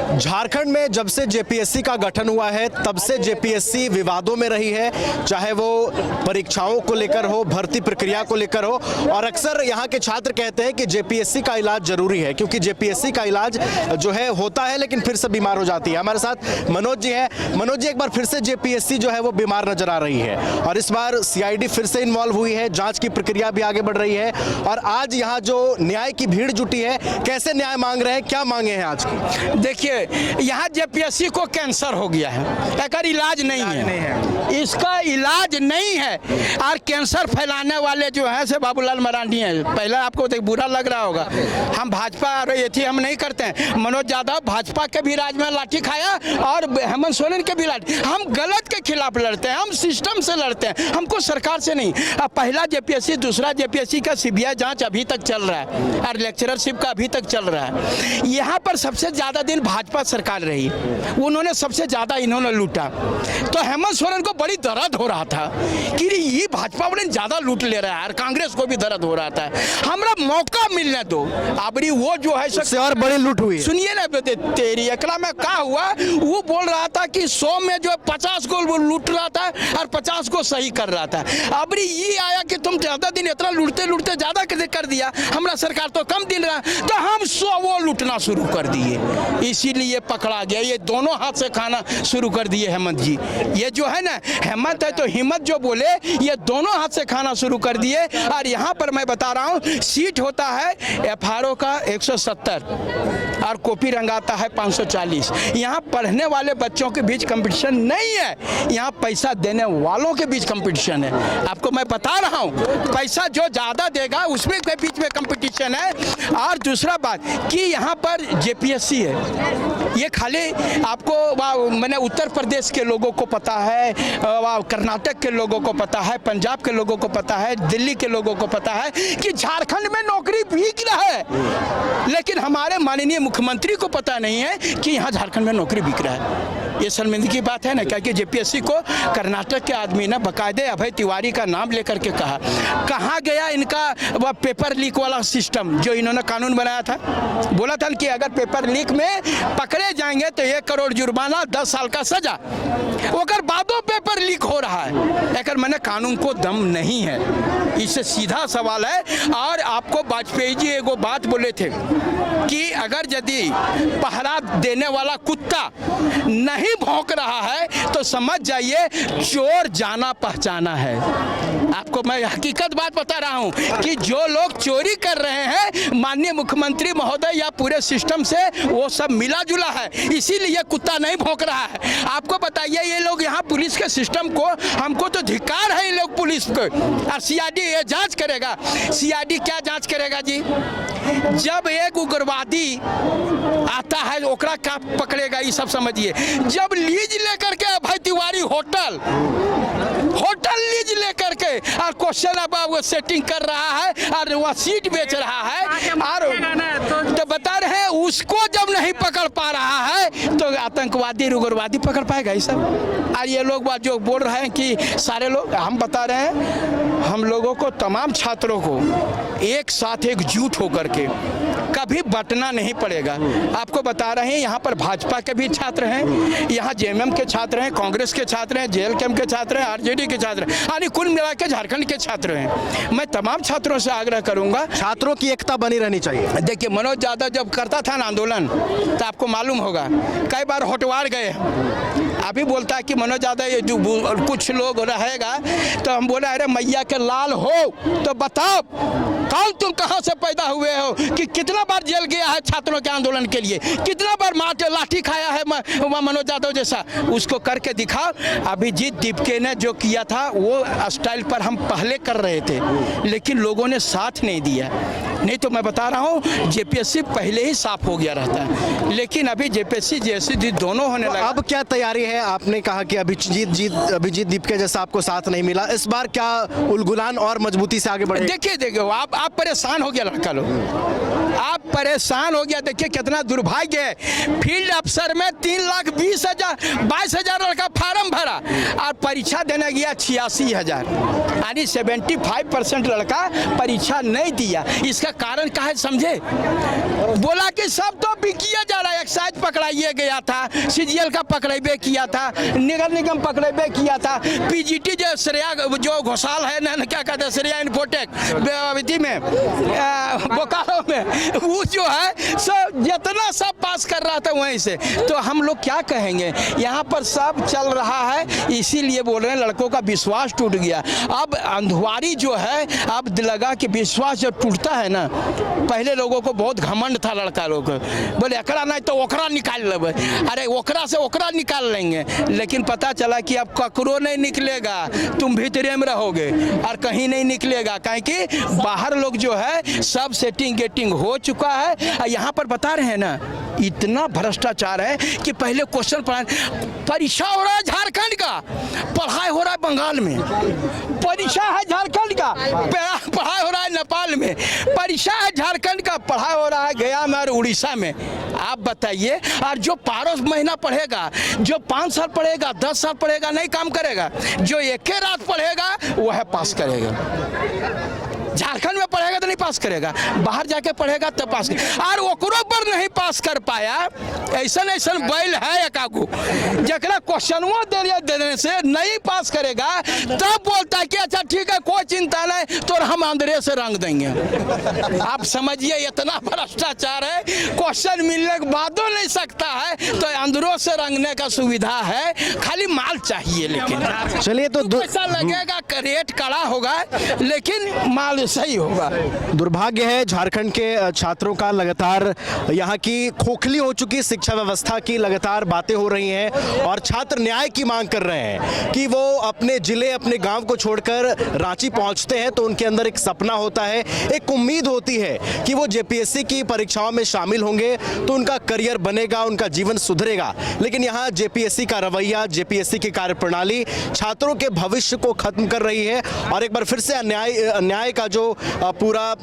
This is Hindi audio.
झारखंड में जब से जेपीएससी का गठन हुआ है तब से जेपीएससी विवादों में रही है, चाहे वो परीक्षाओं को लेकर हो, भर्ती प्रक्रिया को लेकर हो। और अक्सर यहाँ के छात्र कहते हैं कि जेपीएससी का इलाज जरूरी है, क्योंकि जेपीएससी का इलाज जो है होता है लेकिन फिर से बीमार हो जाती है। हमारे साथ मनोज जी हैं। मनोज जी, एक बार फिर से जेपीएससी जो है वो बीमार नजर आ रही है और इस बार सीआईडी फिर से इन्वॉल्व हुई है, जांच की प्रक्रिया भी आगे बढ़ रही है। और आज यहाँ जो न्याय की भीड़ जुटी है, कैसे न्याय मांग रहे हैं, क्या मांगे हैं आज की? देखिए, यहाँ जेपीएससी को कैंसर हो गया है, इसका इलाज नहीं है, इसका इलाज नहीं है। और कैंसर फैलाने वाले जो हैं से बाबूलाल मरांडी हैं। पहले आपको तो बुरा लग रहा होगा, हम भाजपा और ये थी हम नहीं करते हैं। मनोज यादव भाजपा के भी राज में लाठी खाया और हेमंत सोरेन के भी लाठी। हम गलत के खिलाफ लड़ते हैं, हम सिस्टम से लड़ते हैं, हमको सरकार से नहीं। अब पहला जेपीएससी, दूसरा जेपीएससी का सीबीआई जांच अभी तक चल रहा है और लेक्चररशिप का अभी तक चल रहा है। यहाँ पर सबसे ज्यादा दिन भाजपा सरकार रही, उन्होंने सबसे ज्यादा इन्होंने लूटा। तो हेमंत सोरेन को बड़ी दर्द हो रहा था कि ये भाजपा वाले ज्यादा लूट ले रहा है और कांग्रेस को भी दर्द हो रहा था, हमरा मौका मिलने दो। अबरी वो जो है सबसे और बड़ी लूट हुई। सुनिए ना, तेरी एकला में क्या हुआ, वो बोल रहा था कि 100 में जो 50 को लूट रहा था और 50 को सही कर रहा था। अबरी ये आया कि तुम ज्यादा दिन इतना लूटते लूटते ज्यादा कर दिया, हमारा सरकार तो कम दिन रहा, तो हम 100 वो लूटना शुरू कर दिए, इसीलिए पकड़ा गया। ये दोनों हाथ से खाना शुरू कर दिए हेमंत जी। ये जो है ना, हेमंत है तो हिम्मत जो बोले, ये दोनों हाथ से खाना शुरू कर दिए। और यहाँ पर मैं बता रहा हूँ, सीट होता है एफआरओ का 170 और कॉपी रंगाता है 540। यहाँ पढ़ने वाले बच्चों के बीच कंपटीशन नहीं है, यहाँ पैसा देने वालों के बीच कंपटीशन है। आपको मैं बता रहा हूँ, पैसा जो ज़्यादा देगा उसमें के बीच में कंपटीशन है। और दूसरा बात कि यहाँ पर जेपीएससी है, ये खाली आपको मैंने उत्तर प्रदेश के लोगों को पता है, कर्नाटक के लोगों को पता है, पंजाब के लोगों को पता है, दिल्ली के लोगों को पता है कि झारखंड में नौकरी बिक रहा है, लेकिन हमारे माननीय मुख्यमंत्री को पता नहीं है कि यहाँ झारखंड में नौकरी बिक रहा है। ये शर्मिंदगी की बात है ना, क्योंकि जेपीएससी को कर्नाटक के आदमी ने बाकायदे अभय तिवारी का नाम लेकर के कहा, कहाँ गया इनका वह पेपर लीक वाला सिस्टम जो इन्होंने कानून बनाया था। बोला था कि अगर पेपर लीक में पकड़े जाएंगे तो 1 करोड़ जुर्माना, 10 साल का सजा। ओकर बादो पेपर लीक हो रहा है, अगर मैंने कानून को दम नहीं है, इससे सीधा सवाल है। और आपको वाजपेयी जी एगो बात बोले थे कि अगर यदि पहरा देने वाला कुत्ता नहीं भौंक रहा है तो समझ जाइए चोर जाना पहचाना है। आपको मैं हकीकत बात बता रहा हूं कि जो लोग चोरी कर रहे हैं, माननीय मुख्यमंत्री महोदय या पूरे सिस्टम से वो सब मिला जुला है, इसीलिए कुत्ता नहीं भौंक रहा है। आपको बताइए, ये लोग यहाँ पुलिस के सिस्टम को, हमको तो धिक्कार है इन लोग पुलिस को। और सीआईडी ये जांच करेगा, सीआईडी क्या जांच करेगा जी? जब एक उग्रवादी आता है ओकरा का पकड़ेगा, ये सब समझिए। जब लीज लेकर के अभय तिवारी होटल लीज लेकर के और क्वेश्चन अब वो सेटिंग कर रहा है और वह सीट बेच रहा है, और तो बता रहे हैं उसको जब नहीं पकड़ पा रहा है तो आतंकवादी उग्रवादी पकड़ पाएगा ये सब। और ये लोग बात जो बोल रहे हैं कि सारे लोग, हम बता रहे हैं, हम लोगों को, तमाम छात्रों को एक साथ एकजुट होकर के कभी बंटना नहीं पड़ेगा। आपको बता रहे हैं, यहाँ पर भाजपा के भी छात्र हैं, यहाँ जेएमएम के छात्र हैं, कांग्रेस के छात्र हैं, जेएलकेएम के छात्र हैं, आरजेडी के छात्र हैं, यानी कुल मिला के झारखंड के छात्र हैं। मैं तमाम छात्रों से आग्रह करूंगा, छात्रों की एकता बनी रहनी चाहिए। देखिए, मनोज यादव जब करता था ना आंदोलन, तो आपको मालूम होगा कई बार होटवार गए। अभी बोलता है कि मनोज यादव ये जो कुछ लोग रहेगा, तो हम बोला अरे मैया के लाल हो तो बताओ कौन, तुम कहाँ से पैदा हुए हो, कि कितना बार जेल गया है छात्रों के आंदोलन के लिए, कितना बार लाठी खाया है मनोज यादव जैसा, उसको करके दिखाओ। अभिजीत दीपके ने जो किया था वो स्टाइल पर हम पहले कर रहे थे, लेकिन लोगों ने साथ नहीं दिया। नहीं तो मैं बता रहा हूँ जेपीएससी पहले ही साफ हो गया रहता है, लेकिन अभी जेपीएससी जेएससी दोनों होने लगा। अब क्या तैयारी है? आपने कहा कि अभिजीत दीपके जैसा आपको साथ नहीं मिला, इस बार क्या उलगुलान और मजबूती से आगे बढ़े? देखिए आप परेशान हो गया लड़का लोग, आप परेशान हो गया। देखिए कितना दुर्भाग्य है, फील्ड अफसर में 3,22,000 लड़का फार्म भरा और परीक्षा देने गया 86,000, यानी 75% लड़का परीक्षा नहीं दिया। इसका कारण क्या है समझे? बोला कि सब तो किया जा रहा है, एक्साइज पकड़ाइए गया था, सीजीएल का पकड़ेबे किया था, नगर निगम पकड़ेबे किया था, पीजीटी जो श्रेया जो घोषाल है ना, क्या कहते हैं, श्रेया इन्फोटेक में बोकारो में, वो जो है सब जितना सब पास कर रहा था वहीं से। तो हम लोग क्या कहेंगे, यहाँ पर सब चल रहा है, इसीलिए बोल रहे हैं लड़कों का विश्वास टूट गया। अब अंधवारी जो है, अब लगा कि विश्वास जब टूटता है ना, पहले लोगों को बहुत घमंड था लड़का लोग को, बोले एकरा नहीं तो ओकरा निकाल लेंगे, अरे ओकरा से ओकरा निकाल लेंगे, लेकिन पता चला कि अब ककरो नहीं निकलेगा, तुम भीतरे में रहोगे और कहीं नहीं निकलेगा, काहे कि बाहर लोग जो है सब सेटिंग गेटिंग हो चुका है। और यहाँ पर बता रहे हैं ना, इतना भ्रष्टाचार है कि पहले क्वेश्चन परीक्षा हो रहा है झारखंड का, पढ़ाई हो रहा है बंगाल में, परीक्षा है झारखंड का, पढ़ाई हो रहा है नेपाल में, परीक्षा है झारखंड का, पढ़ाई हो रहा है गया में और उड़ीसा में। आप बताइए, और जो 12 महीना पढ़ेगा, जो 5 साल पढ़ेगा, 10 साल पढ़ेगा, नहीं काम करेगा, जो एक रात पढ़ेगा वह पास करेगा। झारखंड में पढ़ेगा तो नहीं पास करेगा, बाहर जाके पढ़ेगा तब पास करेगा। और ओकरो पर नहीं पास कर पाया, ऐसा ऐसा बैल है एकागो जरा क्वेश्चनों देने से नहीं पास करेगा, तब बोलता है कि अच्छा ठीक है कोई चिंता नहीं, तो हम अंदर से रंग देंगे। आप समझिए इतना भ्रष्टाचार है, क्वेश्चन मिलने के बाद नहीं सकता है, तो अंदरों से रंगने का सुविधा है, खाली माल चाहिए। लेकिन चलिए तो पैसा लगेगा, रेट कड़ा होगा, लेकिन माल सही होगा। दुर्भाग्य है झारखंड के छात्रों का, लगातार यहाँ की खोखली हो चुकी शिक्षा व्यवस्था की लगातार बातें हो रही हैं और छात्र न्याय की मांग कर रहे हैं कि वो अपने जिले अपने गांव को छोड़कर रांची पहुंचते हैं तो उनके अंदर एक सपना होता है, एक उम्मीद होती है कि वो जेपीएससी की परीक्षाओं में शामिल होंगे तो उनका करियर बनेगा, उनका जीवन सुधरेगा। लेकिन यहाँ जेपीएससी का रवैया, जेपीएससी की कार्यप्रणाली छात्रों के भविष्य को खत्म कर रही है और एक बार फिर से अन्याय का जो पूरा